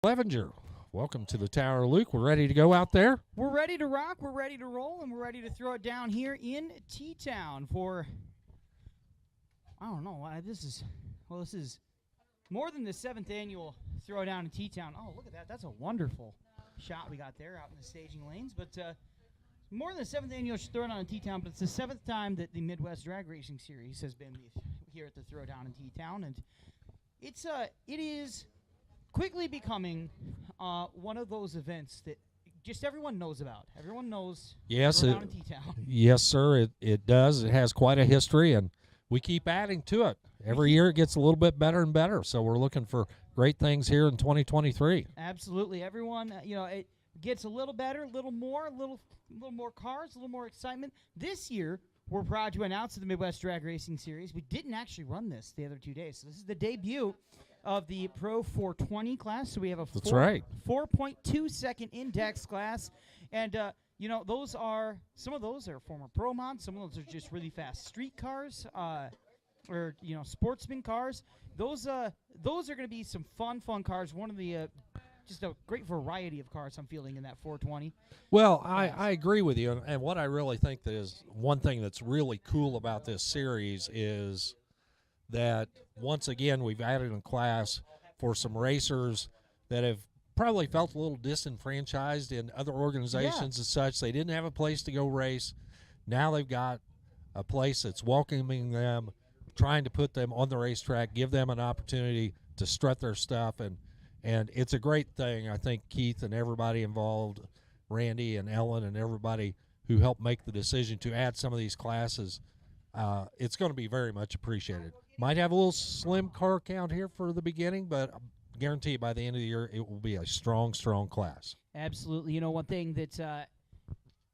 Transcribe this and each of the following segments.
Levenger, welcome to the Tower, Luke. We're ready to go out there. We're ready to rock, we're ready to roll, and we're ready to throw it down here in T-Town for, I don't know, this is more than the 7th annual Throwdown in T-Town. Oh, look at that. That's a wonderful shot we got there out in the staging lanes. But more than the 7th annual Throwdown in T-Town, but it's the 7th time that the Midwest Drag Racing Series has been here at the Throwdown in T-Town. And it is quickly becoming one of those events that just everyone knows about. Everyone knows Throwdown in T-Town. Yes, sir, it does. It has quite a history, and we keep adding to it. Every year it gets a little bit better and better, so we're looking for great things here in 2023. Absolutely. Everyone, it gets a little better, a little more cars, a little more excitement. This year, we're proud to announce the Midwest Drag Racing Series. We didn't actually run this the other 2 days, so this is the debut of the Pro 420 class. So we have a 4.2 second index class, and some of those are former pro mods, some of those are just really fast street cars, or sportsman cars. Those are going to be some fun cars. One of the just a great variety of cars I'm feeling in that 420. Well, I agree with you, and what I really think that is one thing that's really cool about this series is that once again we've added a class for some racers that have probably felt a little disenfranchised in other organizations and such. They didn't have a place to go race. Now they've got a place that's welcoming them, trying to put them on the racetrack, give them an opportunity to strut their stuff, and it's a great thing. I think Keith and everybody involved, Randy and Ellen and everybody who helped make the decision to add some of these classes, it's going to be very much appreciated. Might have a little slim car count here for the beginning, but I guarantee by the end of the year it will be a strong class. Absolutely. One thing that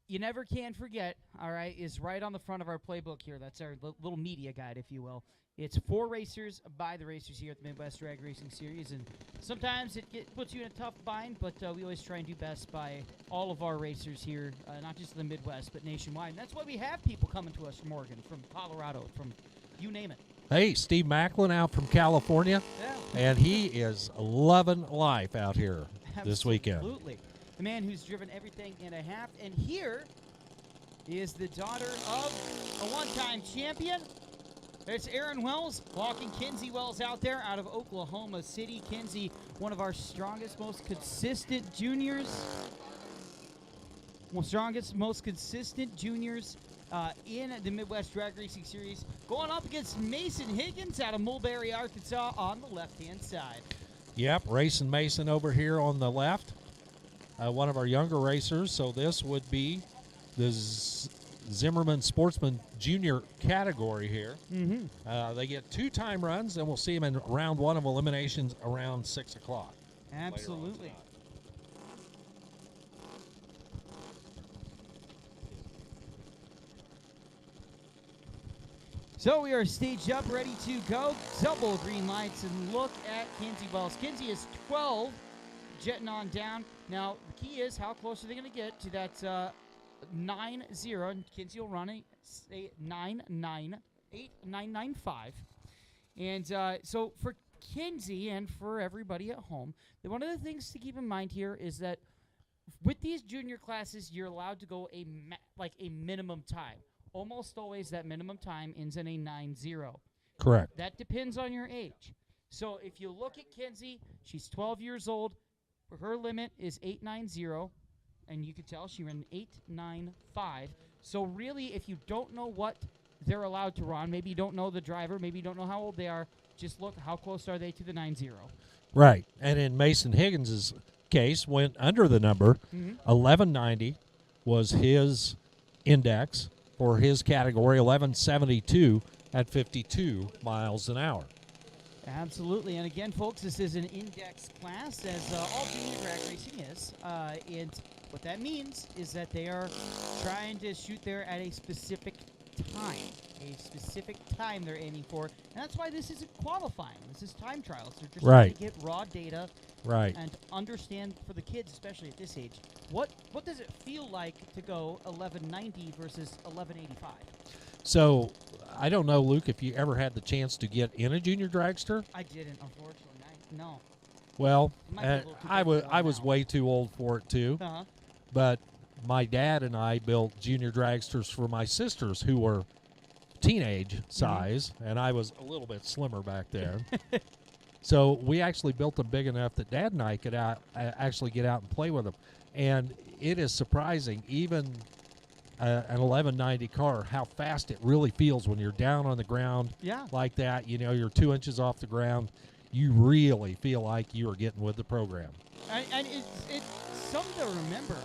you never can forget, all right, is right on the front of our playbook here. That's our little media guide, if you will. It's for racers, by the racers here at the Midwest Drag Racing Series. And sometimes it puts you in a tough bind, but we always try and do best by all of our racers here, not just in the Midwest, but nationwide. And that's why we have people coming to us from Oregon, from Colorado, from you name it. Hey, Steve Macklin out from California, and he is loving life out here this weekend. Absolutely. The man who's driven everything and a half. And here is the daughter of a one-time champion. It's Erin Wells, walking Kinsey Wells out there out of Oklahoma City. Kinsey, one of our strongest, most consistent juniors. Most consistent juniors in the Midwest Drag Racing Series, going up against Mason Higgins out of Mulberry, Arkansas on the left-hand side. Yep, racing Mason over here on the left, one of our younger racers. So this would be the Zimmerman Sportsman Junior category here. Mm-hmm. They get 2 time runs, and we'll see them in round 1 of eliminations around 6 o'clock. Absolutely. So we are staged up, ready to go. Double green lights, and look at Kinsey Wells. Kinsey is 12, jetting on down. Now, the key is how close are they going to get to that 9-0. And Kinsey will run a 9-9-8-9-9-5. And so for Kinsey and for everybody at home, one of the things to keep in mind here is that with these junior classes, you're allowed to go a minimum time. Almost always that minimum time ends in a 9-0. Correct. That depends on your age. So if you look at Kinsey, she's 12 years old. Her limit is 8-9-0, and you can tell she ran 8-9-5. So really, if you don't know what they're allowed to run, maybe you don't know the driver, maybe you don't know how old they are, just look how close are they to the 9-0. Right. And in Mason Higgins' case, went under the number. 1190 was his index for his category, 1172 at 52 miles an hour. Absolutely. And again, folks, this is an index class, as all junior drag racing is. And what that means is that they are trying to shoot there at a specific time. A specific time they're aiming for. And that's why this isn't qualifying. This is time trials. They're just trying to get raw data and understand, for the kids, especially at this age, what does it feel like to go 1190 versus 1185? So, I don't know, Luke, if you ever had the chance to get in a junior dragster. I didn't, unfortunately. No. Well, Might be a little too I big was for I one was now. way too old for it too. Uh-huh. But my dad and I built junior dragsters for my sisters who were teenage size, and I was a little bit slimmer back then. So we actually built them big enough that Dad and I could actually get out and play with them. And it is surprising, even an 1190 car, how fast it really feels when you're down on the ground Yeah. like that. You know, you're 2 inches off the ground. You really feel like you are getting with the program. And it's something to remember.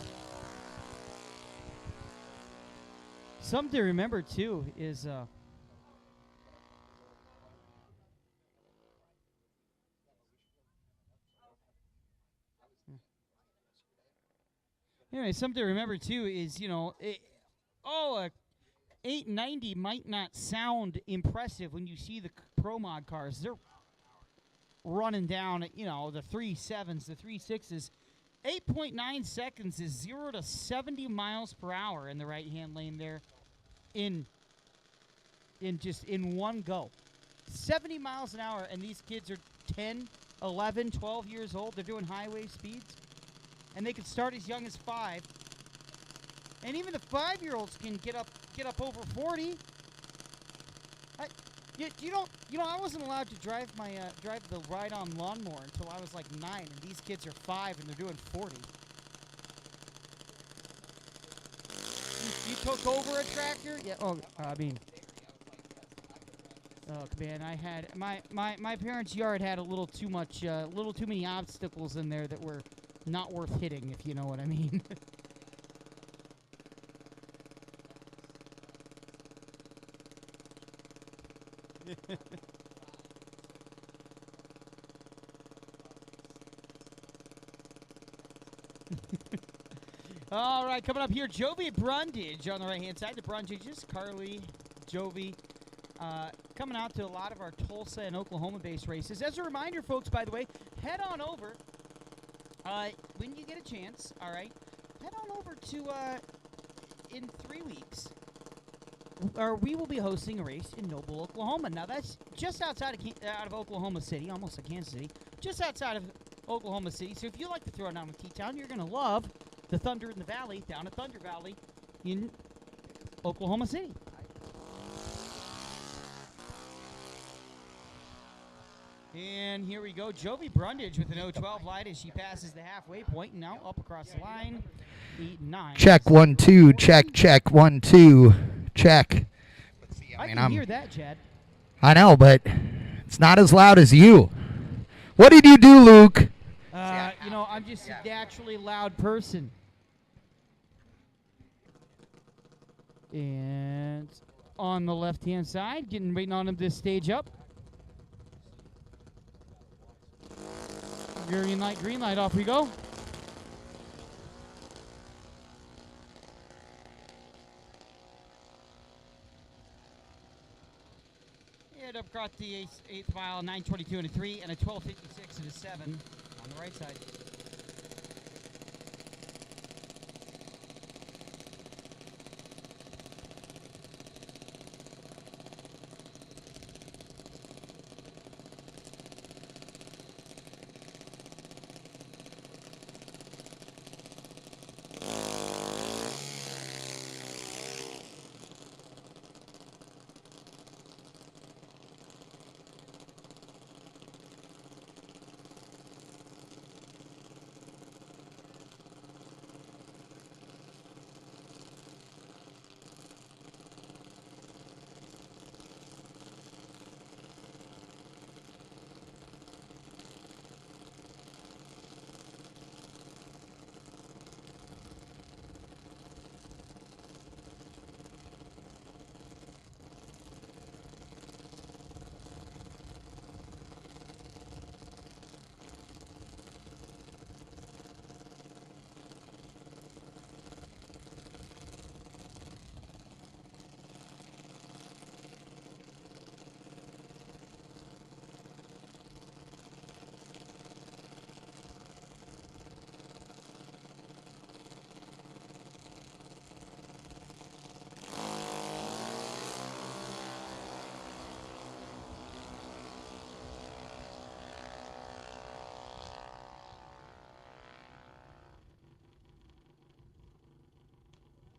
Something to remember too is anyway, something to remember too is a 890 might not sound impressive when you see the Pro Mod cars. They're running down at, the 3.7s, the 3.6s. 8.9 seconds is 0 to 70 miles per hour in the right-hand lane there in one go. 70 miles an hour, and these kids are 10, 11, 12 years old. They're doing highway speeds, and they can start as young as 5. And even the 5-year-olds can get up over 40. I wasn't allowed to drive the ride-on lawnmower until I was like 9, and these kids are 5 and they're doing 40. You took over a tractor? Yeah. Oh, man, I had my parents' yard had a little too many obstacles in there that were not worth hitting, if you know what I mean. All right, coming up here, Jovi Brundage on the right-hand side. The Brundages, Carly, Jovi, coming out to a lot of our Tulsa and Oklahoma-based races. As a reminder, folks, by the way, head on over when you get a chance. All right, head on over to in 3 weeks. We will be hosting a race in Noble, Oklahoma. Now that's just outside of Oklahoma City, almost like Kansas City, just outside of Oklahoma City. So if you like to throw it down with T-Town, you're gonna love the Thunder in the Valley down at Thunder Valley in Oklahoma City. And here we go, Jovi Brundage with an 012 light as she passes the halfway point, and now up across the line. 8-9. Check 1 2. Check 1 2. Check. I can hear that, Chad. I know, but it's not as loud as you. What did you do, Luke? I'm just a naturally loud person. And on the left-hand side, waiting on him to stage up. Green light, off we go. And up got the eighth mile, 9:22 and a 3, and a 12:56 and a 7 on the right side.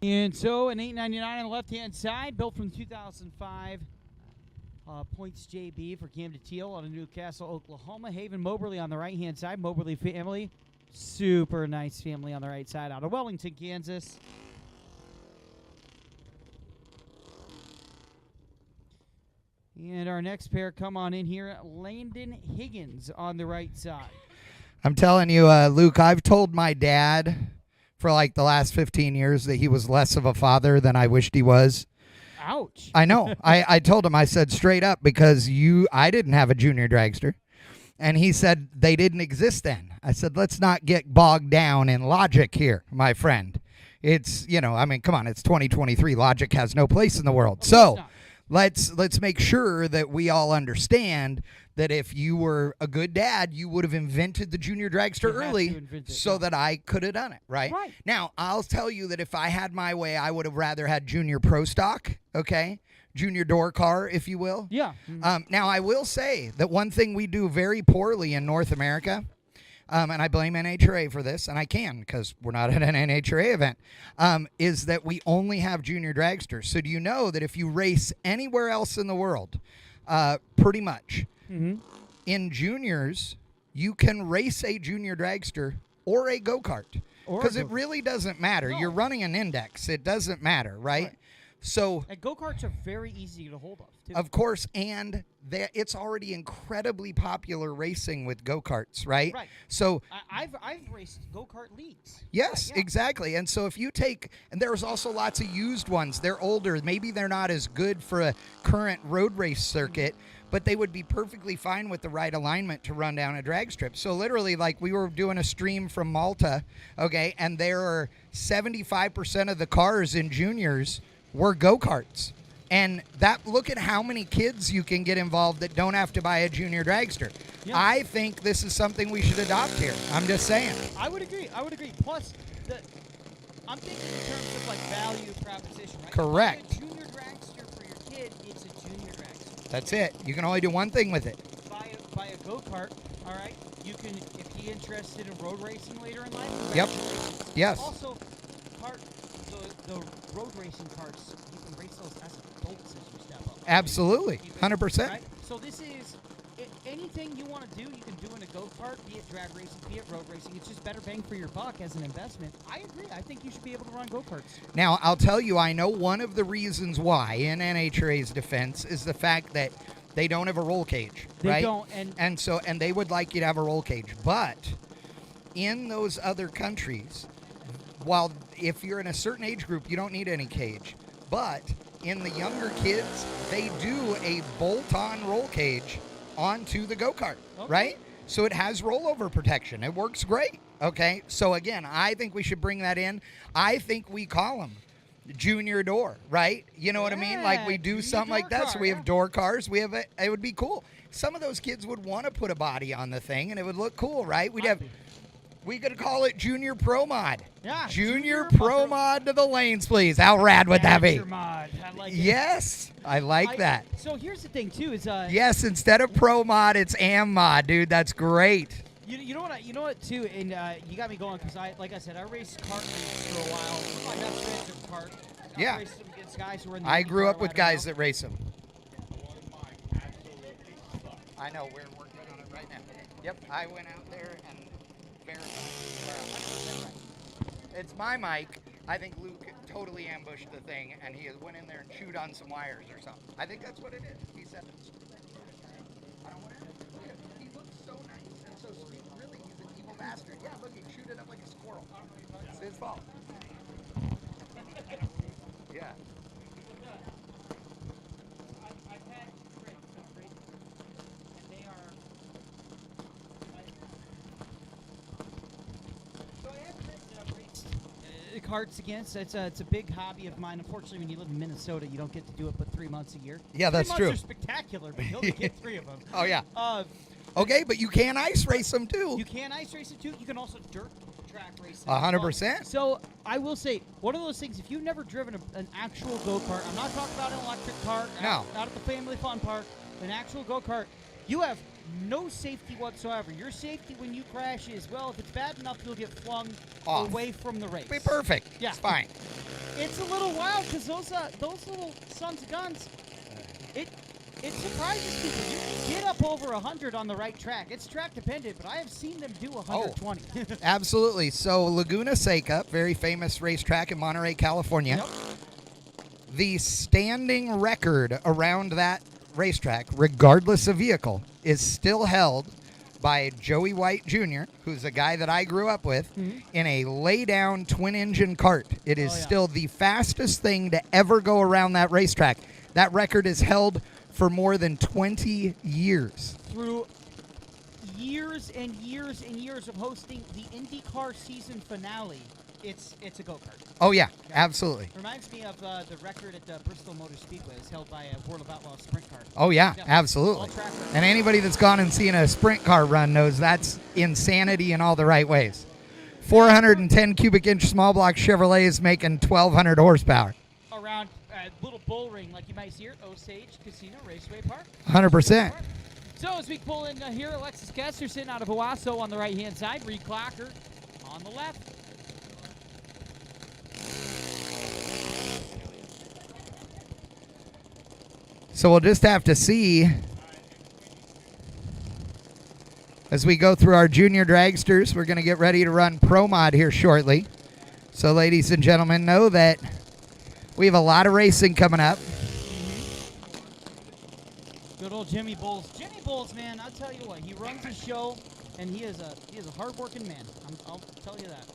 And so an $8.99 on the left-hand side, built from 2005. Points JB for Camden Teal out of Newcastle, Oklahoma. Haven Moberly on the right-hand side. Moberly family. Super nice family on the right side out of Wellington, Kansas. And our next pair come on in here. Landon Higgins on the right side. I'm telling you, Luke, I've told my dad for like the last 15 years that he was less of a father than I wished he was. Ouch. I know. I told him, I said straight up, because I didn't have a junior dragster. And he said they didn't exist then. I said, let's not get bogged down in logic here, my friend. It's, I mean, come on, it's 2023. Logic has no place in the world. So let's make sure that we all understand that if you were a good dad, you would have invented the junior dragster early so that I could have done it, right? Now, I'll tell you that if I had my way, I would have rather had junior pro stock, okay? Junior door car, if you will. Yeah. Now, I will say that one thing we do very poorly in North America, and I blame NHRA for this, and I can because we're not at an NHRA event, is that we only have junior dragsters. So do you know that if you race anywhere else in the world, pretty much, in juniors, you can race a junior dragster or a go-kart because it really doesn't matter. No. You're running an index. It doesn't matter, right? So, and go-karts are very easy to get a hold of, too. Of course, and it's already incredibly popular racing with go-karts, right? Right. So I've raced go-kart leagues. yes, exactly. And so if you and there's also lots of used ones. They're older. Maybe they're not as good for a current road race circuit, but they would be perfectly fine with the right alignment to run down a drag strip. So literally, like, we were doing a stream from Malta, okay, and there are 75% of the cars in juniors were go-karts. And look at how many kids you can get involved that don't have to buy a junior dragster. Yeah. I think this is something we should adopt here. I'm just saying. I would agree. Plus, I'm thinking in terms of like value proposition, right? Correct. If you buy a junior dragster for your kid, it's a junior dragster. That's it. You can only do one thing with it. Buy a go-kart, all right? You can, if you're interested in road racing later in life. Yep. Yes. Also, the road racing carts, you can race those as adults as you step up. Absolutely. 100%. Right? So this is anything you want to do, you can do in a go-kart, be it drag racing, be it road racing. It's just better bang for your buck as an investment. I agree. I think you should be able to run go-karts. Now, I'll tell you, I know one of the reasons why, in NHRA's defense, is the fact that they don't have a roll cage, right? They don't. And they would like you to have a roll cage. But in those other countries, while if you're in a certain age group, you don't need any cage. But in the younger kids, they do a bolt-on roll cage onto the go-kart, right? So it has rollover protection. It works great, okay? So again, I think we should bring that in. I think we call them junior door, right? You know what I mean? Like we do something like that. So we have door cars. It would be cool. Some of those kids would want to put a body on the thing and it would look cool, right? We could call it Junior Pro Mod. Yeah. Junior Pro Mod to the lanes, please. How rad would that be? Mod. I like it. Yes. I like that. So here's the thing, too, is yes, instead of Pro Mod, it's Am Mod, dude. That's great. You know what, too, and you got me going because like I said, I raced kart leagues for a while. My best friends are kart. Yeah. I raced them against guys who were in the I grew up with ladder guys now. that race them. I know. We're working on it right now. Yep. I went out there and verified. It's my mic. I think Luke totally ambushed the thing, and he went in there and chewed on some wires or something. I think that's what it is. He said it. I don't want to. He looks so nice and so sweet. Really, he's an evil bastard. Yeah, look, he chewed it up like a squirrel. It's his fault. Yeah. I've had friends that race, and they are. So I have friends that I've raced karts against. It's a big hobby of mine. Unfortunately, when you live in Minnesota, you don't get to do it but 3 months a year. Yeah, that's 3 true. months are spectacular, but you only get 3 of them. Oh, yeah. Okay, but you can ice race them, too. You can ice race it, too. You can also dirt track race it. 100%. So I will say, one of those things, if you've never driven an actual go-kart, I'm not talking about an electric cart, No. out at the family fun park, an actual go-kart, you have no safety whatsoever. Your safety when you crash is, well, if it's bad enough, you'll get flung off away from the race. Be perfect. Yeah. It's fine. It's a little wild because those little sons of guns, it surprises people. You can get up over 100 on the right track. It's track dependent, but I have seen them do 120. Absolutely. So Laguna Seca, very famous racetrack in Monterey, California. Yep. The standing record around that racetrack, regardless of vehicle, is still held by Joey White Jr., who's a guy that I grew up with, in a lay-down twin-engine kart. It is still the fastest thing to ever go around that racetrack. That record is held for more than 20 years. Through years and years and years of hosting the IndyCar season finale, it's a go-kart. Oh, yeah, absolutely. Reminds me of the record at the Bristol Motor Speedway is held by a World of Outlaws sprint car. Oh, yeah, All absolutely. track record. And anybody that's gone and seen a sprint car run knows that's insanity in all the right ways. 410 cubic inch small block Chevrolets making 1,200 horsepower. Around a little bull ring like you might see here at Osage Casino Raceway Park. 100%. So as we pull in here, Alexis Kessler sitting out of Owasso on the right-hand side, Reed Clocker on the left. So we'll just have to see as we go through our junior dragsters. We're going to get ready to run Pro Mod here shortly. So ladies and gentlemen, know that we have a lot of racing coming up. Good old Jimmy Bowles. Jimmy Bowles, man, I'll tell you what, he runs a show, and he is a hard-working man. I'll tell you that.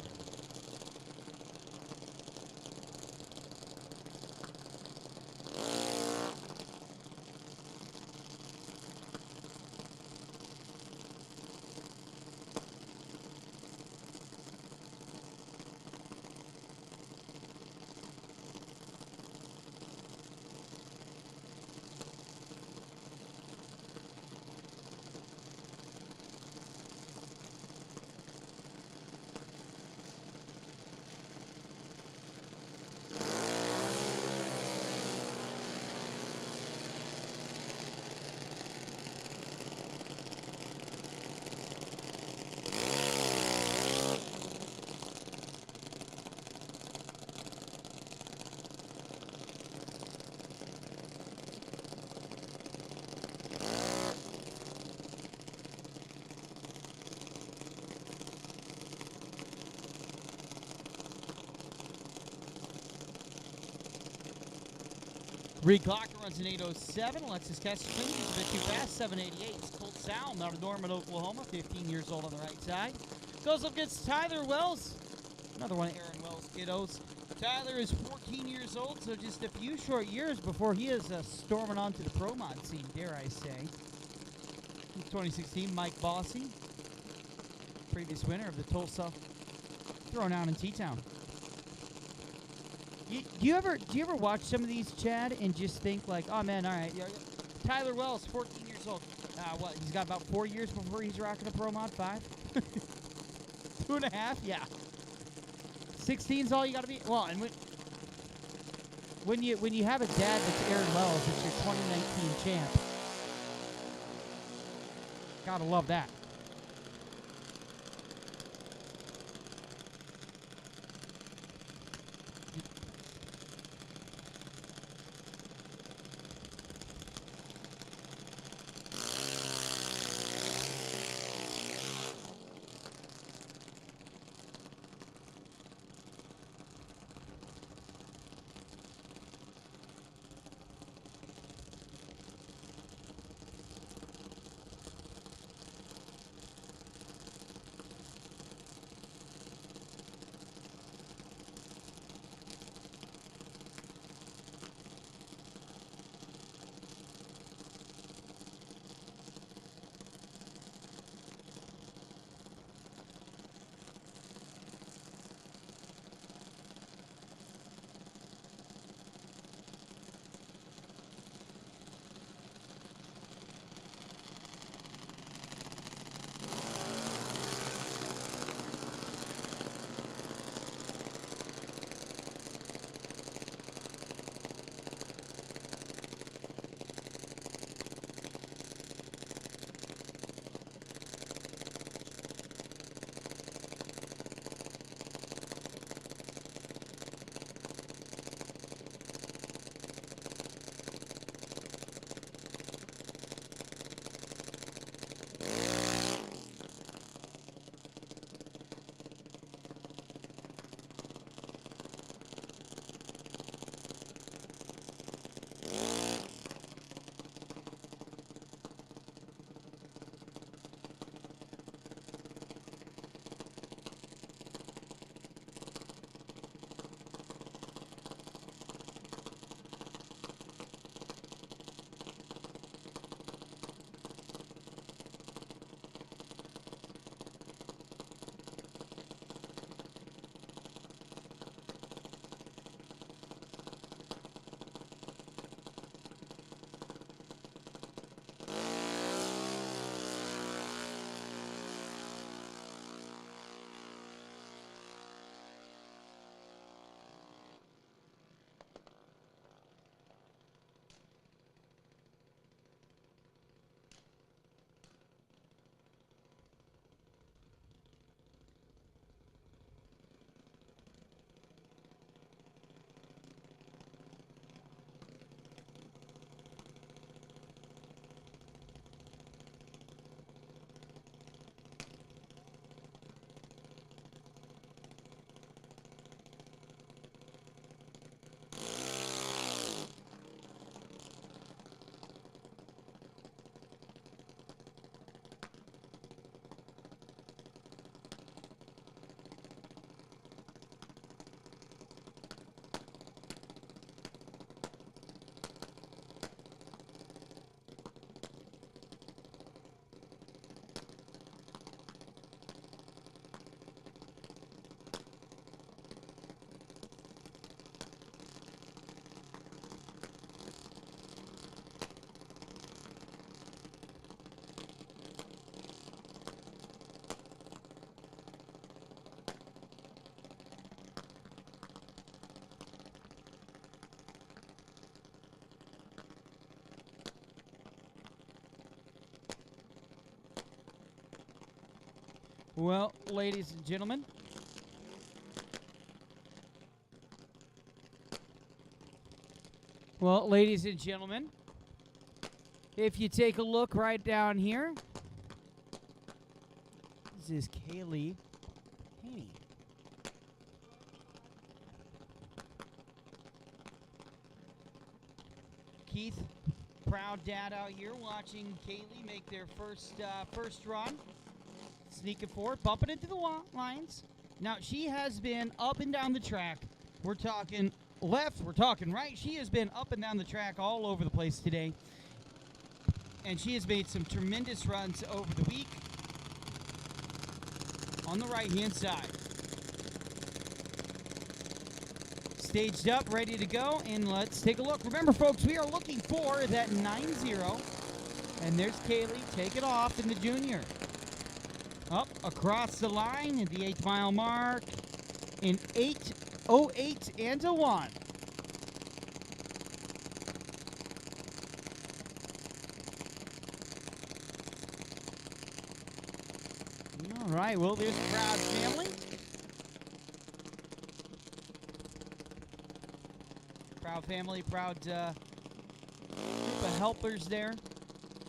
Reed Clocker runs an 807. Alexis Kessler is a bit too fast, 788. It's Colt Sound out of Norman, Oklahoma, 15 years old on the right side. Goes up against Tyler Wells, another one of Aaron Wells' kiddos. Tyler is 14 years old, so just a few short years before he is storming onto the Pro Mod scene, dare I say. In 2016, Mike Bossy, previous winner of the Tulsa Throwdown in T-Town. Do you ever watch some of these, Chad, and just think like, oh man, all right, Tyler Wells, 14 years old. What? He's got about 4 years before he's rocking a Pro Mod 5. 2.5, yeah. 16's all you got to be. Well, and when you have a dad that's Aaron Wells, it's your 2019 champ. Gotta love that. Well, ladies and gentlemen, if you take a look right down here, this is Kaylee Haney. Keith, proud dad out here watching Kaylee make their first run. Sneaking forward, bumping into the lines. Now, she has been up and down the track. We're talking left, we're talking right. She has been up and down the track all over the place today. And she has made some tremendous runs over the week on the right-hand side. Staged up, ready to go, and let's take a look. Remember, folks, we are looking for that 9-0. And there's Kaylee taking off in the junior. Up across the line at the 8-mile mark in 8:08 and a 1. All right, well, there's the proud family. Proud family, proud group of helpers there.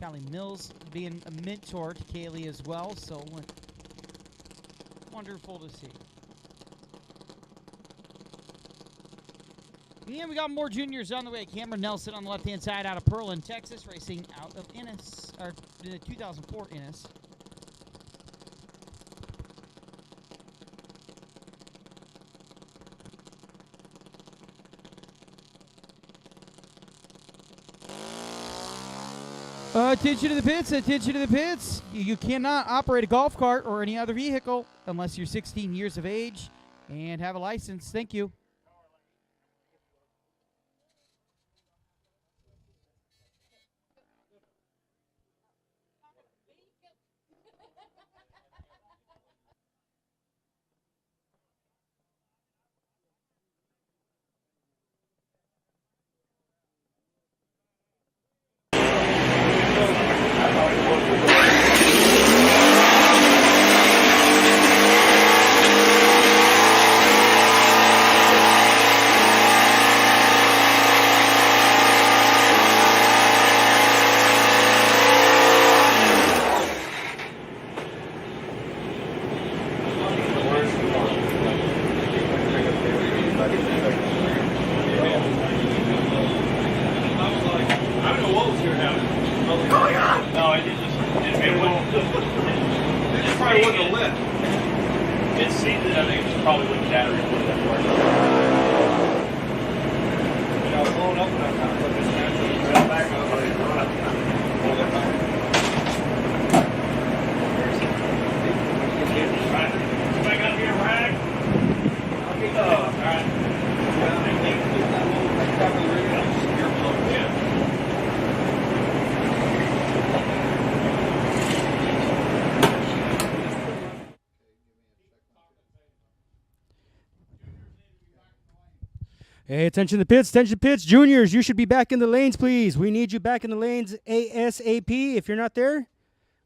Callie Mills being a mentor to Kaylee as well, so wonderful to see. And we got more juniors on the way. Cameron Nelson on the left-hand side out of Pearland, Texas, racing out of Ennis, or the 2004 Ennis. Attention to the pits, attention to the pits. You cannot operate a golf cart or any other vehicle unless you're 16 years of age and have a license. Thank you. Hey, attention to the pits, attention to the pits. Juniors, you should be back in the lanes, please. We need you back in the lanes ASAP. If you're not there,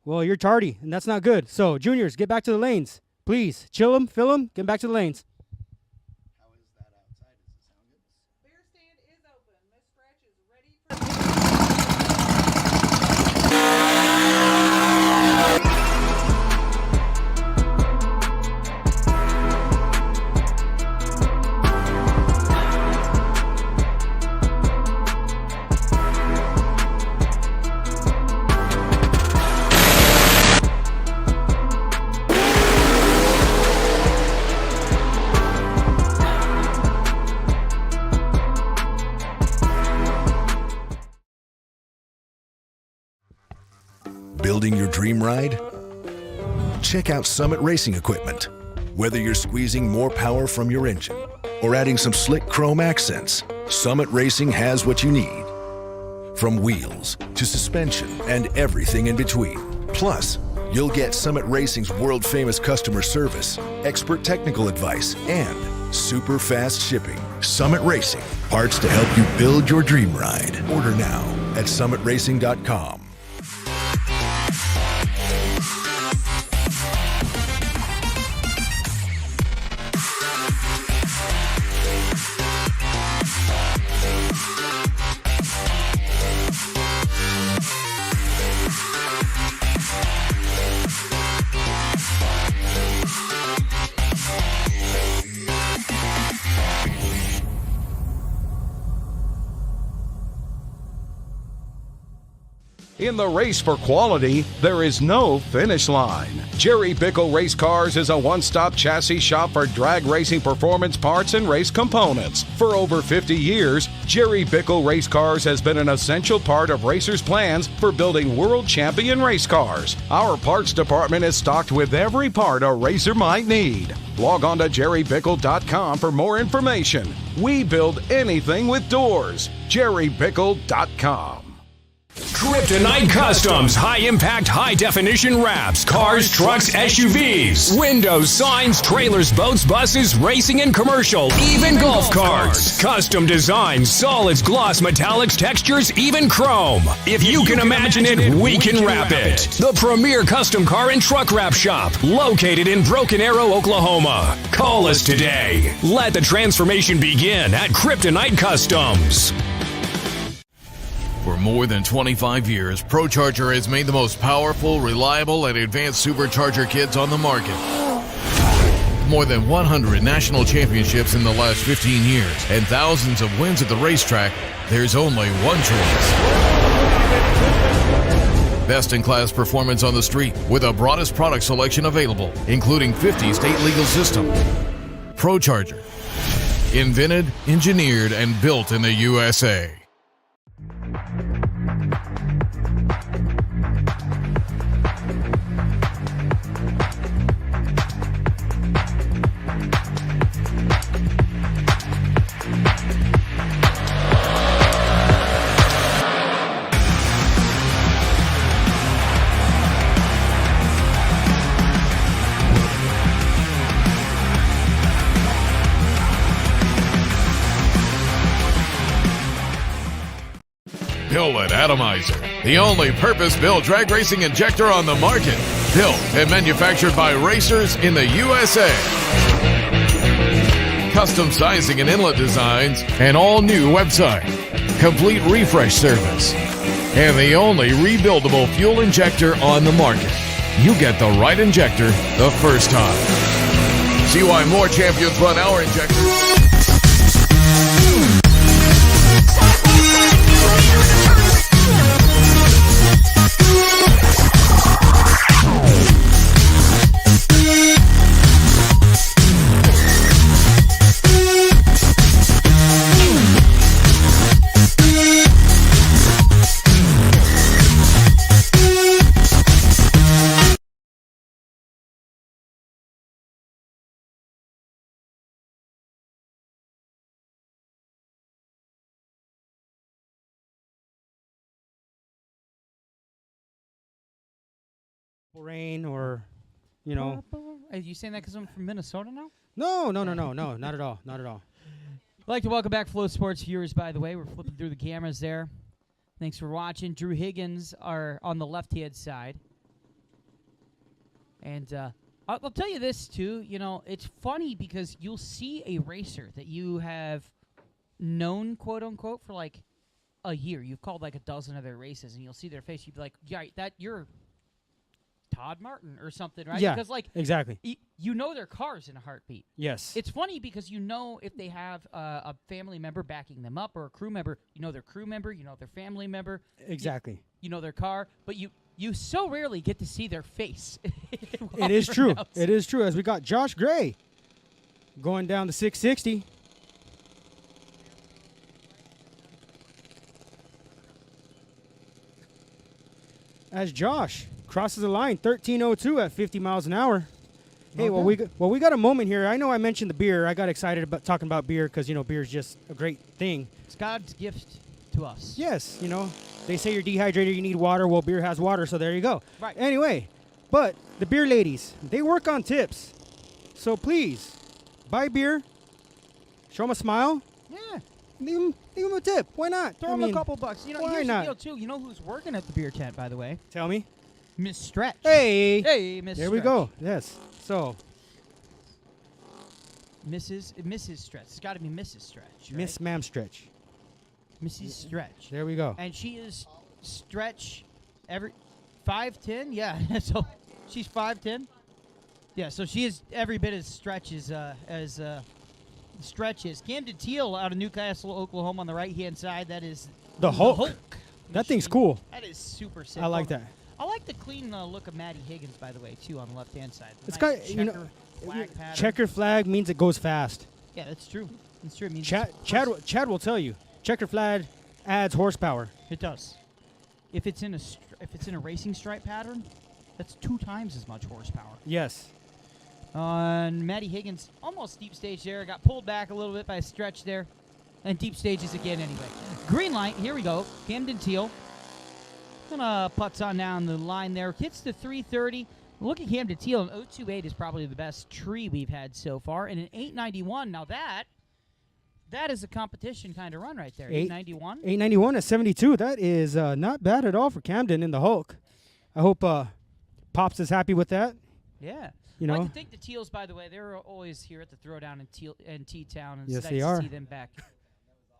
well, you're tardy, and that's not good. So, juniors, get back to the lanes. Please, chill them, fill them, get back to the lanes. How is that outside? Does it sound good? Beer stand is open. Miss Scratch is ready for... Building your dream ride? Check out Summit Racing Equipment. Whether you're squeezing more power from your engine or adding some slick chrome accents, Summit Racing has what you need. From wheels to suspension and everything in between. Plus, you'll get Summit Racing's world-famous customer service, expert technical advice, and super fast shipping. Summit Racing, parts to help you build your dream ride. Order now at summitracing.com. In the race for quality, there is no finish line. Jerry Bickle Race Cars is a one-stop chassis shop for drag racing performance parts and race components. For over 50 years, Jerry Bickle Race Cars has been an essential part of racers' plans for building world champion race cars. Our parts department is stocked with every part a racer might need. Log on to jerrybickle.com for more information. We build anything with doors. jerrybickle.com. Kryptonite Customs, high-impact, high-definition wraps, cars, trucks, SUVs, windows, signs, trailers, boats, buses, racing and commercial, even golf carts. Custom designs, solids, gloss, metallics, textures, even chrome. If you can imagine it, we can wrap it. The premier custom car and truck wrap shop, located in Broken Arrow, Oklahoma. Call us today. Let the transformation begin at Kryptonite Customs. For more than 25 years, ProCharger has made the most powerful, reliable, and advanced supercharger kits on the market. More than 100 national championships in the last 15 years and thousands of wins at the racetrack, there's only one choice. Best-in-class performance on the street with the broadest product selection available, including 50 state legal systems. ProCharger. Invented, engineered, and built in the USA. Billet Atomizer, the only purpose-built drag racing injector on the market. Built and manufactured by racers in the USA. Custom sizing and inlet designs, an all-new website, complete refresh service, and the only rebuildable fuel injector on the market. You get the right injector the first time. See why more champions run our injectors. Rain or, you know. Are you saying that because I'm from Minnesota now? No, not at all, not at all. I'd like to welcome back Flow Sports viewers, by the way. We're flipping through the cameras there. Thanks for watching. Drew Higgins are on the left-hand side. And I'll tell you this, too. You know, it's funny because you'll see a racer that you have known, quote-unquote, for like a year. You've called like a dozen of their races, and you'll see their face. You'd be like, yeah, you're Todd Martin or something, right? Yeah, because, like, exactly. You know their cars in a heartbeat. Yes. It's funny because you know if they have a family member backing them up or a crew member, you know their crew member, you know their family member. Exactly. You know their car, but you so rarely get to see their face. It is true. It is true. As we got Josh Gray going down the 660. As Josh crosses the line, 13:02 at 50 miles an hour. Hey, we got a moment here. I know I mentioned the beer. I got excited about talking about beer because, you know, beer is just a great thing. It's God's gift to us. Yes, you know, they say you're dehydrated, you need water. Well, beer has water, so there you go. Right. Anyway, but the beer ladies, they work on tips. So please, buy beer, show them a smile. Yeah. Leave them a tip. Why not? Throw them a couple bucks. You know, why here's not? the deal, too. You know who's working at the beer tent, by the way? Tell me. Miss Stretch. Hey. Hey, Miss There Stretch. we go. Yes. So. Mrs. Stretch. It's got to be Mrs. Stretch. Right? Miss Ma'am Stretch. Mrs. Stretch. There we go. And she is Stretch every 5'10". Yeah. So she's 5'10". Yeah. So she is every bit as Stretch as Stretch is. Camden Teal out of Newcastle, Oklahoma, on the right hand side. That is The Hulk. That thing's machine. cool. That is super sick. I like that. I like the clean look of Maddie Higgins, by the way, too, on the left-hand side. The It's nice got, you know, checker flag pattern. checker flag means it goes fast. Yeah, that's true. That's true. It means Chad will tell you. Checker flag adds horsepower. it does. If it's in a racing stripe pattern, that's 2 times as much horsepower. Yes. On Maddie Higgins, almost deep stage there. Got pulled back a little bit by a stretch there. And deep stages again anyway. Green light, here we go. Camden Teal. Gonna putts on down the line there. Hits the 330. Look at Camden Teal. An 028 is probably the best tree we've had so far. And an 891. Now that is a competition kind of run right there. 891. 891 at 72. That is not bad at all for Camden in the Hulk. I hope Pops is happy with that. Yeah. You I know. like to think the Teals, by the way, they're always here at the Throwdown in T-Town. And Yes, it's they nice are. to see them back.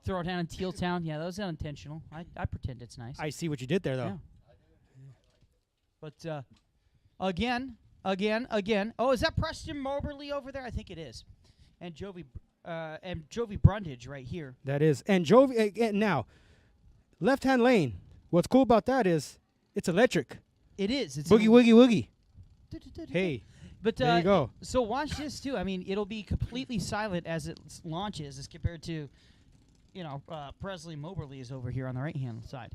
Throwdown in Teal Town. Yeah, that was unintentional. I pretend it's nice. I see what you did there, though. Yeah. But again. Oh, is that Preston Moberly over there? I think it is. And Jovi Brundage right here. That is. And Jovi, now, left-hand lane. What's cool about that is it's electric. It is. It's Boogie, woogie, woogie. Hey, but there you go. So watch this too. I mean, it'll be completely silent as it launches, as compared to, Presley Moberly is over here on the right-hand side.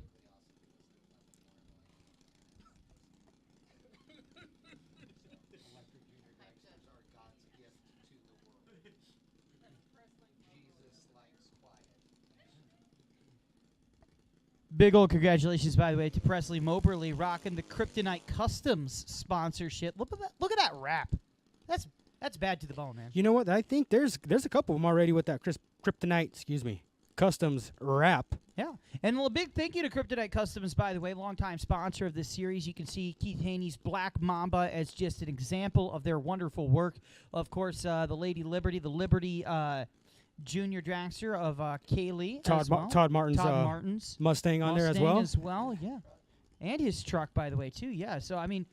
Big old congratulations, by the way, to Presley Moberly rocking the Kryptonite Customs sponsorship. Look at that wrap. That's bad to the bone, man. You know what? I think there's a couple of them already with that Kryptonite, Customs wrap. Yeah. And a big thank you to Kryptonite Customs, by the way, longtime sponsor of this series. You can see Keith Haney's Black Mamba as just an example of their wonderful work. Of course, the Lady Liberty, the Liberty Junior dragster of Kaylee. Todd Martin's Mustang on there as well. Yeah. And his truck, by the way, too. Yeah. So, I mean,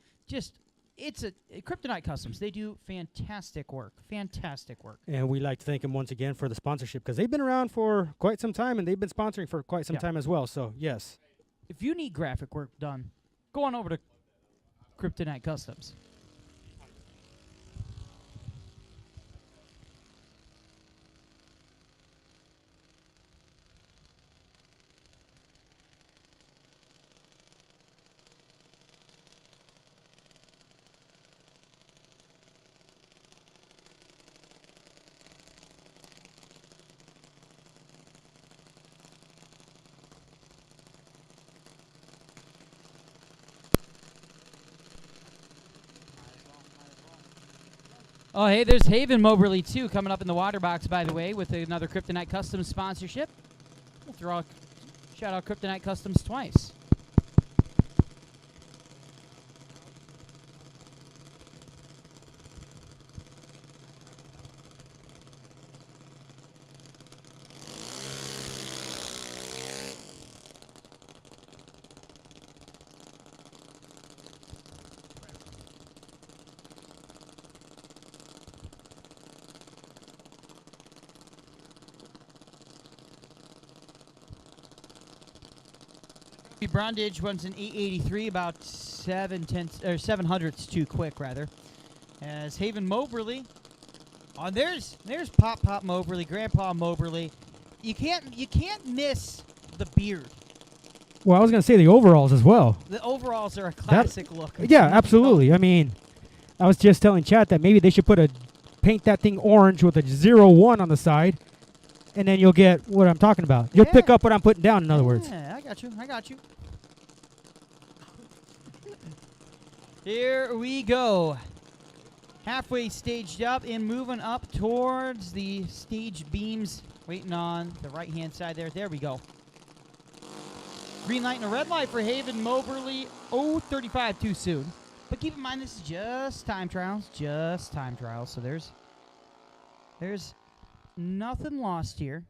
it's a Kryptonite Customs. They do fantastic work. Fantastic work. And we'd like to thank them once again for the sponsorship because they've been around for quite some time and they've been sponsoring for quite some time as well. So, yes. If you need graphic work done, go on over to Kryptonite Customs. Oh, hey, there's Haven Moberly, too, coming up in the water box, by the way, with another Kryptonite Customs sponsorship. We'll shout out Kryptonite Customs twice. Brundage runs an 883, about 7 hundredths too quick, rather. As Haven Moberly, there's Pop Moberly, Grandpa Moberly. You can't miss the beard. Well, I was going to say the overalls as well. The overalls are a classic look. Yeah, absolutely. I mean, I was just telling Chad that maybe they should paint that thing orange with a 01 on the side, and then you'll get what I'm talking about. You'll pick up what I'm putting down, in other words. Yeah, I got you. Here we go. Halfway staged up and moving up towards the stage beams, waiting on the right-hand side there. There we go. Green light and a red light for Haven Moberly. 0:35 too soon. But keep in mind, this is just time trials. So there's nothing lost here.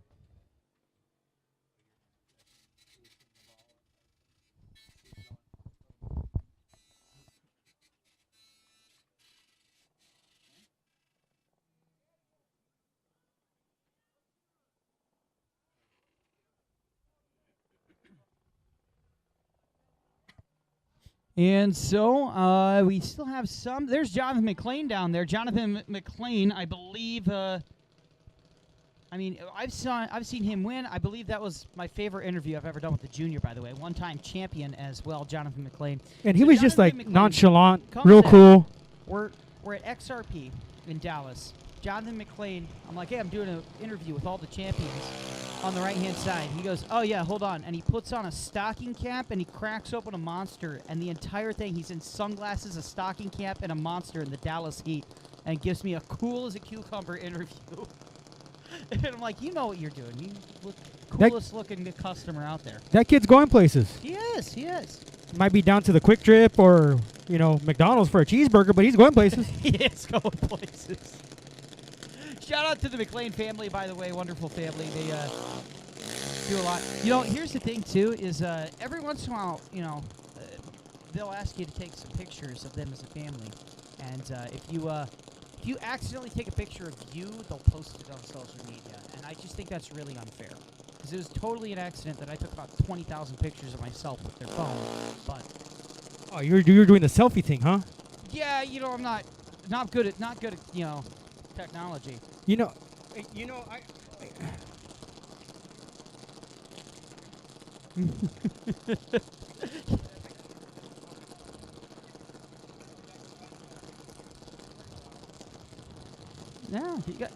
And so we still have some. There's Jonathan McLean down there. Jonathan McLean, I believe. I've seen him win. I believe that was my favorite interview I've ever done with the junior. By the way, one-time champion as well, Jonathan McLean. And he So was just Jonathan like McLean nonchalant, comes real in. cool. We're at XRP in Dallas. Jonathan McLean. I'm like, hey, I'm doing an interview with all the champions on the right-hand side. He goes, oh, yeah, hold on. And he puts on a stocking cap, and he cracks open a Monster. And the entire thing, he's in sunglasses, a stocking cap, and a Monster in the Dallas heat. And gives me a cool-as-a-cucumber interview. And I'm like, you know what you're doing. You look coolest-looking customer out there. That kid's going places. He is. Might be down to the Quick Trip or, McDonald's for a cheeseburger, but he's going places. He is going places. Shout out to the McLean family, by the way. Wonderful family. They do a lot. Here's the thing, too, is every once in a while, they'll ask you to take some pictures of them as a family. And if you accidentally take a picture of you, they'll post it on social media. And I just think that's really unfair. Because it was totally an accident that I took about 20,000 pictures of myself with their phone. But Oh, you're doing the selfie thing, huh? yeah, I'm not good at technology. Yeah, you got.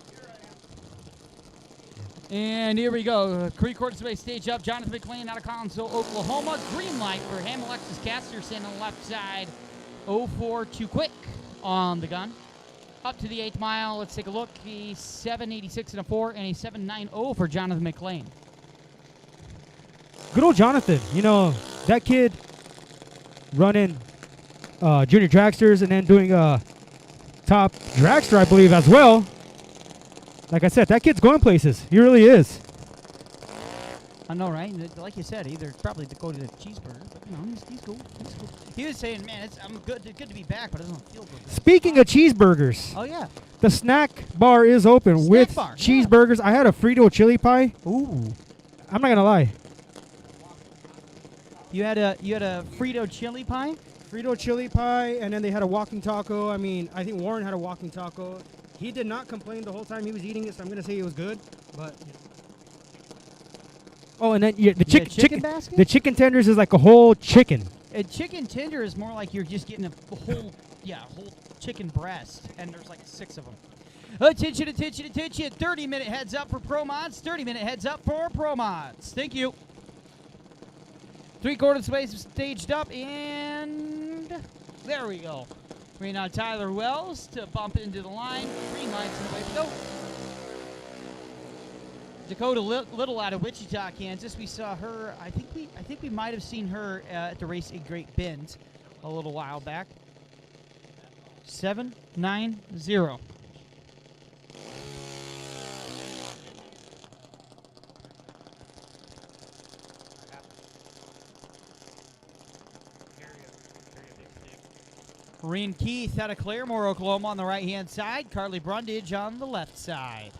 And here we go. Pre-recorded space stage up. Jonathan McLean out of Collinsville, Oklahoma. Green light for him. Alexis Casterson on the left side. 0-4 too quick on the gun. Up to the 8th mile. Let's take a look. A 7.86 and a 4 and a 7.90 for Jonathan McLean. Good old Jonathan. That kid running junior dragsters and then doing top dragster, I believe, as well. Like I said, that kid's going places. He really is. I know, right? Like you said, either probably to go to the cheeseburger, but he's cool. He's cool. He was saying, man, I'm good to be back, but it doesn't feel good. Speaking of cheeseburgers, Oh yeah. the snack bar is open Snack with bar, yeah. cheeseburgers. I had a Frito chili pie. Ooh. I'm not gonna lie. You had a Frito chili pie? Frito chili pie, and then they had a walking taco. I think Warren had a walking taco. He did not complain the whole time he was eating it, so I'm gonna say it was good. But oh, and then the chicken basket? The chicken tenders is like a whole chicken. A chicken tender is more like you're just getting a whole chicken breast, and there's like 6 of them. Attention. 30-minute heads up for Pro Mods. 30-minute heads up for Pro Mods. Thank you. 3/4 space staged up, and there we go. Bringing on Tyler Wells to bump into the line. Green lights and away we go. Dakota Little out of Wichita, Kansas. We saw her. I think we might have seen her at the race at Great Bend a little while back. 790. Reen Keith out of Claremore, Oklahoma on the right-hand side. Carly Brundage on the left side.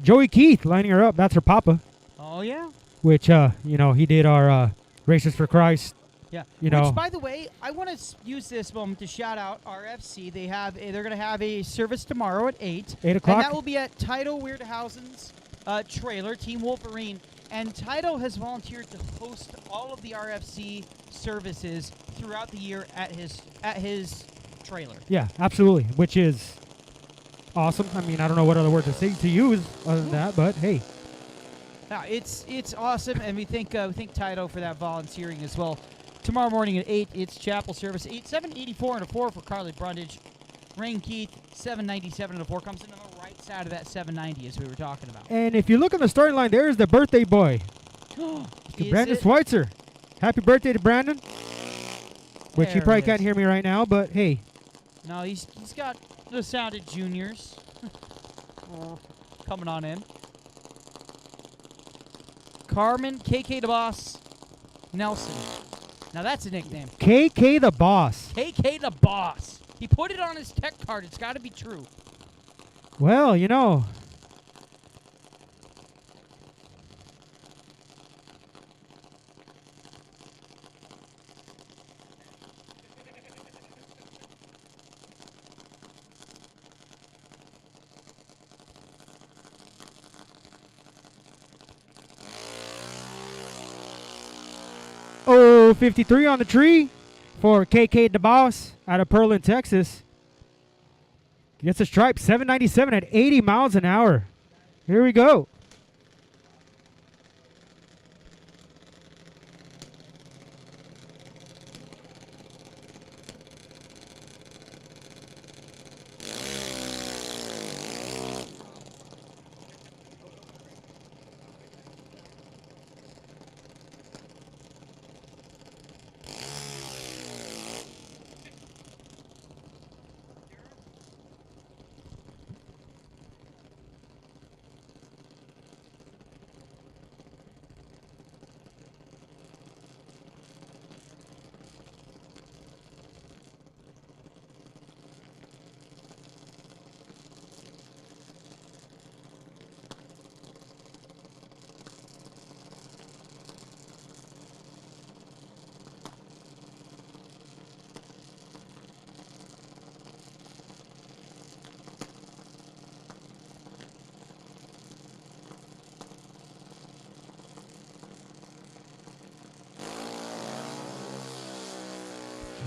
Joey Keith lining her up. That's her papa. Oh, yeah. Which, he did our Racers for Christ. Yeah. Which, by the way, I want to use this moment to shout out RFC. They're going to have a service tomorrow at 8. 8 o'clock. And that will be at Tito Weirdhausen's trailer, Team Wolverine. And Tito has volunteered to host all of the RFC services throughout the year at his trailer. Yeah, absolutely. Which is awesome. I don't know what other word to say to use other than that, but hey. It's awesome, and we thank Tito for that volunteering as well. Tomorrow morning at 8, it's chapel service. 784 and a 4 for Carly Brundage. Rain Keith, 797 and a 4 comes in on the right side of that 790 as we were talking about. And if you look on the starting line, there's the birthday boy. Brandon Schweitzer. Happy birthday to Brandon. Which There he probably it can't is. hear me right now, but hey. No, he's got the sound of juniors coming on in. Carmen, KK the Boss, Nelson. Now that's a nickname. KK the Boss. KK the Boss. He put it on his tech card. It's got to be true. Well, 053 on the tree for KK DeBoss out of Pearland, Texas. Gets a stripe, 797 at 80 miles an hour. Here we go.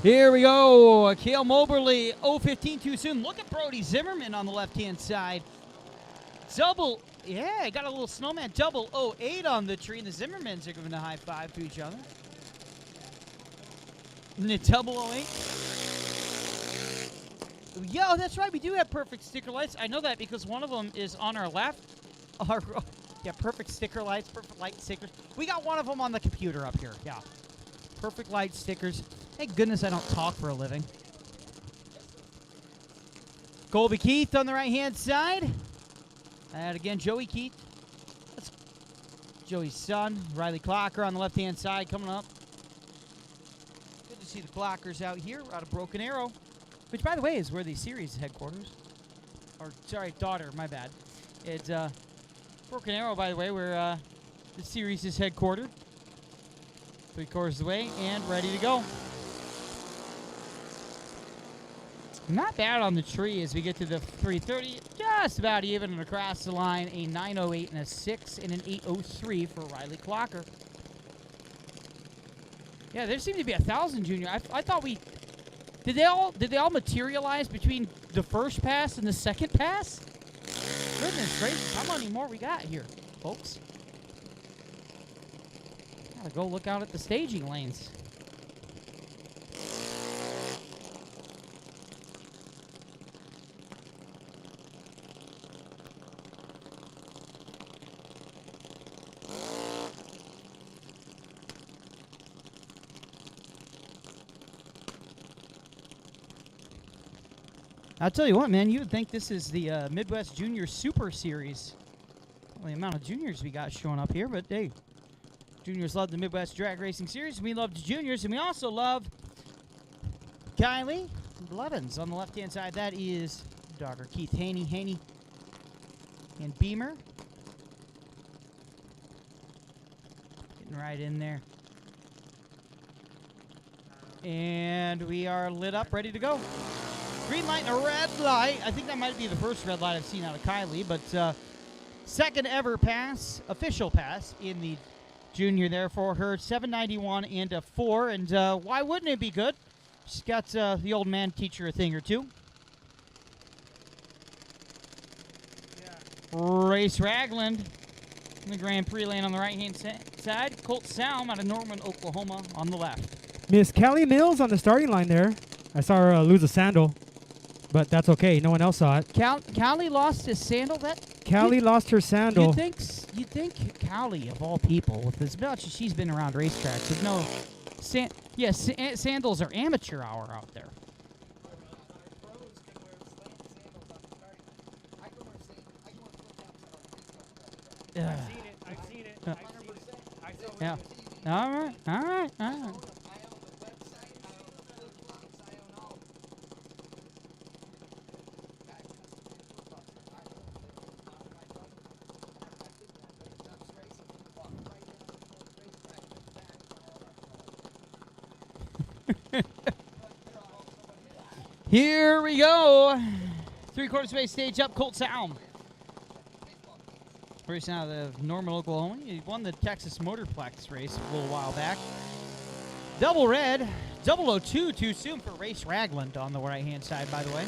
Here we go. Cale Moberly, 015 too soon. Look at Brody Zimmerman on the left-hand side. Double, yeah, got a little snowman. Double 08 on the tree, and the Zimmermans are giving a high five to each other. And the double 08. Yeah, oh, that's right. We do have perfect sticker lights. I know that because one of them is on our left. Yeah, perfect sticker lights, perfect light stickers. We got one of them on the computer up here. Yeah. Perfect light stickers. Thank goodness I don't talk for a living. Colby Keith on the right-hand side. And again, Joey Keith. That's Joey's son. Riley Clocker on the left-hand side coming up. Good to see the Clockers out here out of Broken Arrow. Which, by the way, is where the series headquarters. Or, sorry, daughter, my bad. It's Broken Arrow, by the way, where the series is headquartered. 3/4 away and ready to go. Not bad on the tree as we get to the 330. Just about even and across the line. A 908 and a 6 and an 803 for Riley Clocker. Yeah, there seemed to be 1,000 junior. I thought we did they all materialize between the first pass and the second pass? Goodness gracious, how many more we got here, folks? Gotta go look out at the staging lanes. I'll tell you what, man, you would think this is the Midwest Junior Super Series. Well, the amount of juniors we got showing up here, but hey, juniors love the Midwest Drag Racing Series. We love the juniors, and we also love Kylie Blevins on the left-hand side. That is daughter Keith Haney, and Beamer. Getting right in there. And we are lit up, ready to go. Green light and a red light. I think that might be the first red light I've seen out of Kylie, but second ever pass, official pass in the junior there for her. 791 and a 4, and why wouldn't it be good? She's got the old man teach her a thing or two. Yeah. Race Ragland in the Grand Prix lane on the right-hand side. Colt Salm out of Norman, Oklahoma on the left. Miss Callie Mills on the starting line there. I saw her lose a sandal, but that's okay. No one else saw it. Callie lost his sandal. Callie lost her sandal. You'd think Callie, of all people, with as much as she's been around racetracks, would know. Sandals are amateur hour out there. I've seen it. Yeah. All right. Here we go. 3/4 space stage up, Colt Salm. Racing out of Norman, Oklahoma. He won the Texas Motorplex race a little while back. Double red. 002 too soon for Race Ragland on the right-hand side, by the way.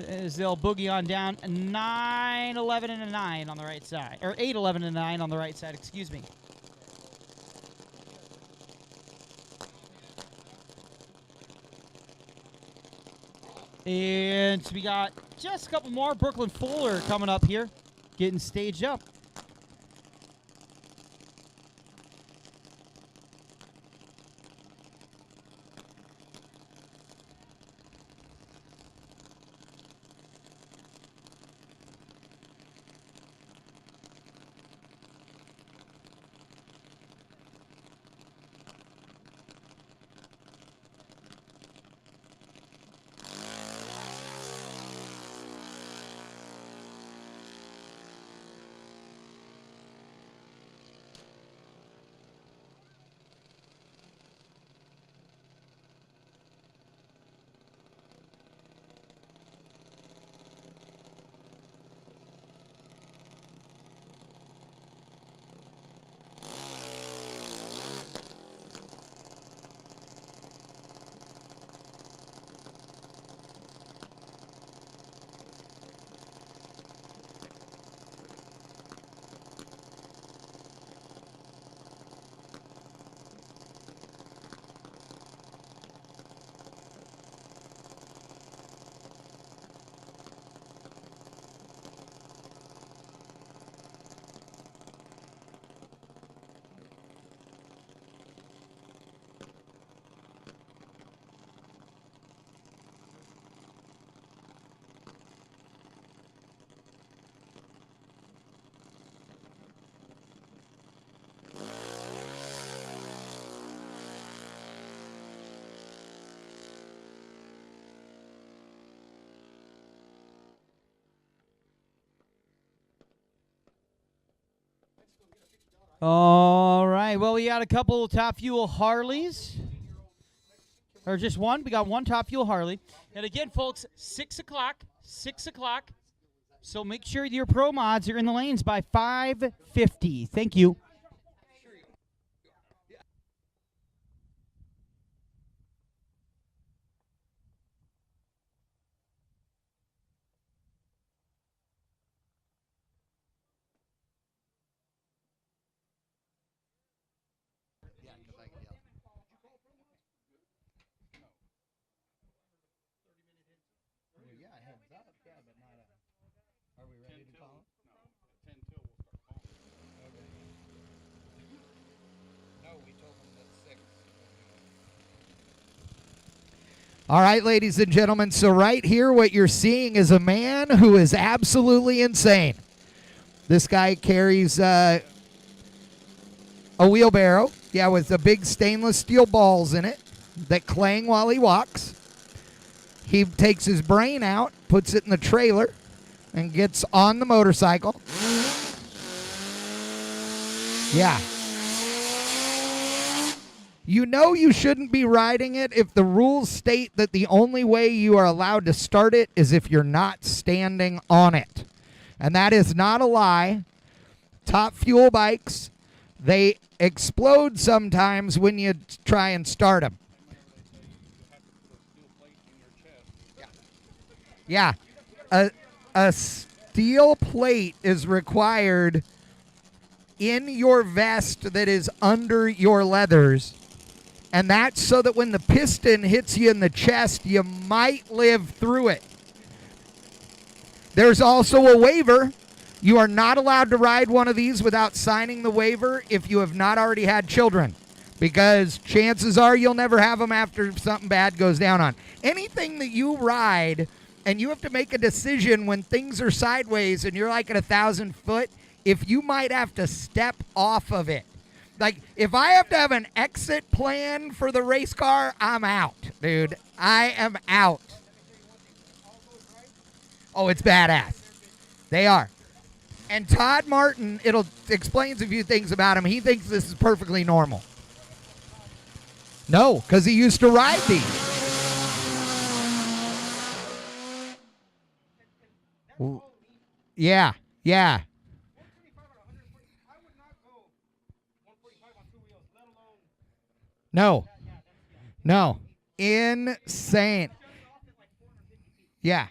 As they'll boogie on down 9, 11, and a 9 on the right side. Or 8, 11, and a 9 on the right side, excuse me. And we got just a couple more. Brooklyn Fuller coming up here, getting staged up. All right. Well, we got a couple Top Fuel Harleys. Or just one. We got one Top Fuel Harley. And again, folks, 6 o'clock. 6 o'clock. So make sure your pro mods are in the lanes by 5:50. Thank you. Are we ready to call him? 10 till we'll start calling. Okay. No, we told them that 6. All right, ladies and gentlemen. So right here, what you're seeing is a man who is absolutely insane. This guy carries a wheelbarrow, with the big stainless steel balls in it that clang while he walks. He takes his brain out, puts it in the trailer, and gets on the motorcycle. Yeah. You know you shouldn't be riding it if the rules state that the only way you are allowed to start it is if you're not standing on it. And that is not a lie. Top Fuel bikes, they explode sometimes when you try and start them. Yeah. A steel plate is required in your vest that is under your leathers. And that's so that when the piston hits you in the chest, you might live through it. There's also a waiver. You are not allowed to ride one of these without signing the waiver if you have not already had children, because chances are you'll never have them after something bad goes down on. Anything that you ride and you have to make a decision when things are sideways and you're like at 1,000 foot, if you might have to step off of it. Like, if I have to have an exit plan for the race car, I'm out, dude. I am out. Oh, it's badass. They are. And Todd Martin, explains a few things about him. He thinks this is perfectly normal. No, because he used to ride these. Yeah, yeah. No. Insane. Yeah.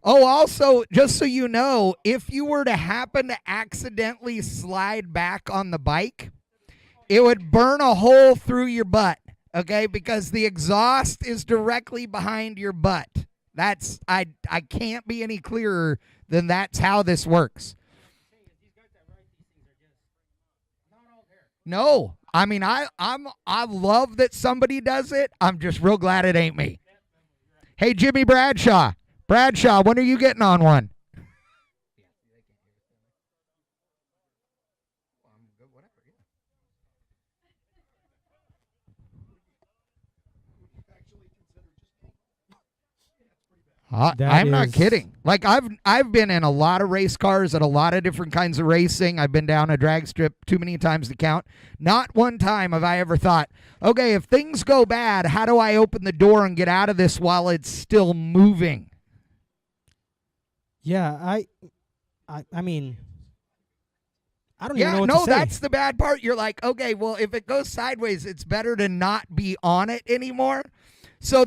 Oh, also, just so you know, if you were to happen to accidentally slide back on the bike, it would burn a hole through your butt, okay? Because the exhaust is directly behind your butt. That's I can't be any clearer than that's how this works. No. I mean, I love that somebody does it. I'm just real glad it ain't me. Hey, Jimmy Bradshaw, when are you getting on one? I'm not kidding. Like I've been in a lot of race cars at a lot of different kinds of racing. I've been down a drag strip too many times to count. Not one time have I ever thought, okay, if things go bad, how do I open the door and get out of this while it's still moving? Yeah, I mean, I don't even know what to say. That's the bad part. You're okay, well, if it goes sideways, it's better to not be on it anymore. So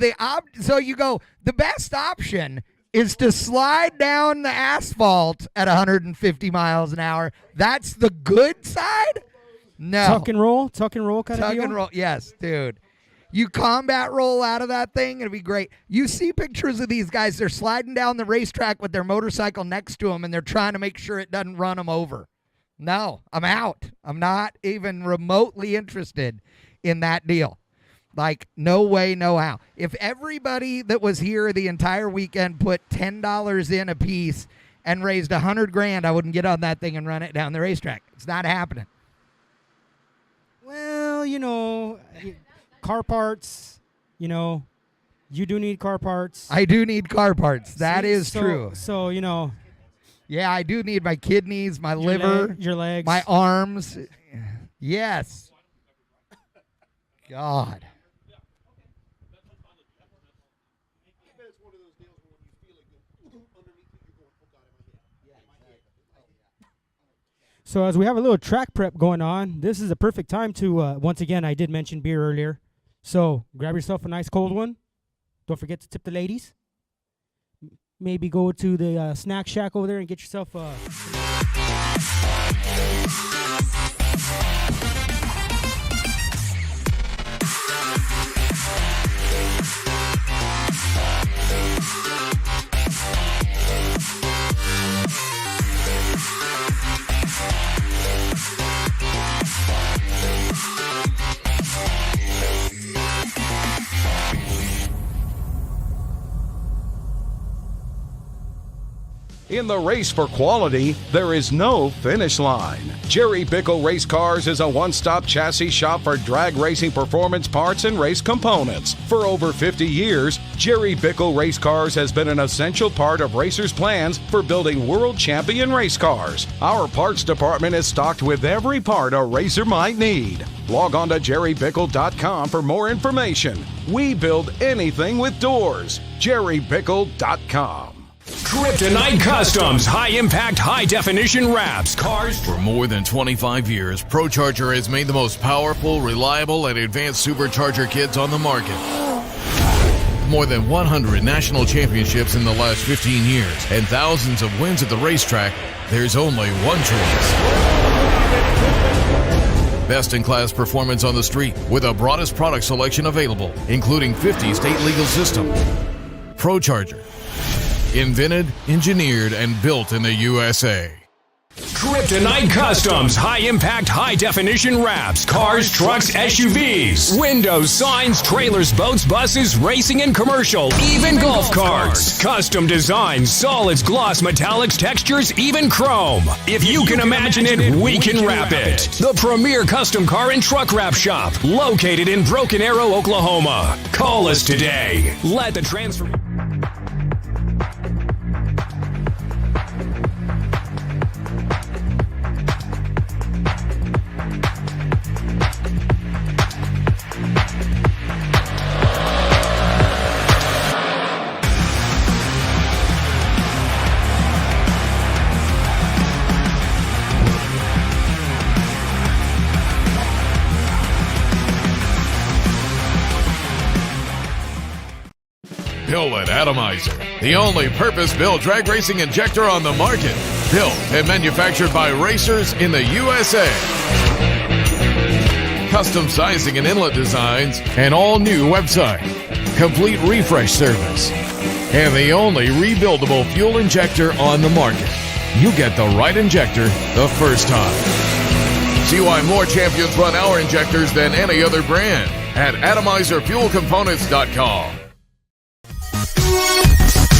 you go, the best option is to slide down the asphalt at 150 miles an hour. That's the good side? No. Tuck and roll kind of deal? Tuck and roll, yes, dude. You combat roll out of that thing, it'd be great. You see pictures of these guys, they're sliding down the racetrack with their motorcycle next to them, and they're trying to make sure it doesn't run them over. No, I'm out. I'm not even remotely interested in that deal. No way, no how. If everybody that was here the entire weekend put $10 in a piece and raised $100,000, I wouldn't get on that thing and run it down the racetrack. It's not happening. Well, car parts, you do need car parts. I do need car parts. That is true. So, yeah, I do need my kidneys, my liver, your legs, my arms. Yes. God. So as we have a little track prep going on, this is a perfect time to, once again, I did mention beer earlier. So grab yourself a nice cold one. Don't forget to tip the ladies. Maybe go to the snack shack over there and get yourself a... In the race for quality, there is no finish line. Jerry Bickle Race Cars is a one-stop chassis shop for drag racing performance parts and race components. For over 50 years, Jerry Bickle Race Cars has been an essential part of racers' plans for building world champion race cars. Our parts department is stocked with every part a racer might need. Log on to jerrybickle.com for more information. We build anything with doors. jerrybickle.com. Kryptonite Customs, high-impact, high-definition wraps, cars. For more than 25 years, ProCharger has made the most powerful, reliable, and advanced supercharger kits on the market. More than 100 national championships in the last 15 years and thousands of wins at the racetrack. There's only one choice. Best-in-class performance on the street with the broadest product selection available, including 50 state legal system. ProCharger. Invented, engineered, and built in the USA. Kryptonite Customs, high-impact, high-definition wraps, cars, trucks, SUVs, windows, signs, trailers, boats, buses, racing and commercial, even golf carts. Custom designs, solids, gloss, metallics, textures, even chrome. If you can imagine it, we can wrap it. The premier custom car and truck wrap shop, located in Broken Arrow, Oklahoma. Call us today. Let the transfer... Built at Atomizer, the only purpose-built drag racing injector on the market. Built and manufactured by racers in the USA. Custom sizing and inlet designs, an all-new website, complete refresh service, and the only rebuildable fuel injector on the market. You get the right injector the first time. See why more champions run our injectors than any other brand at AtomizerFuelComponents.com.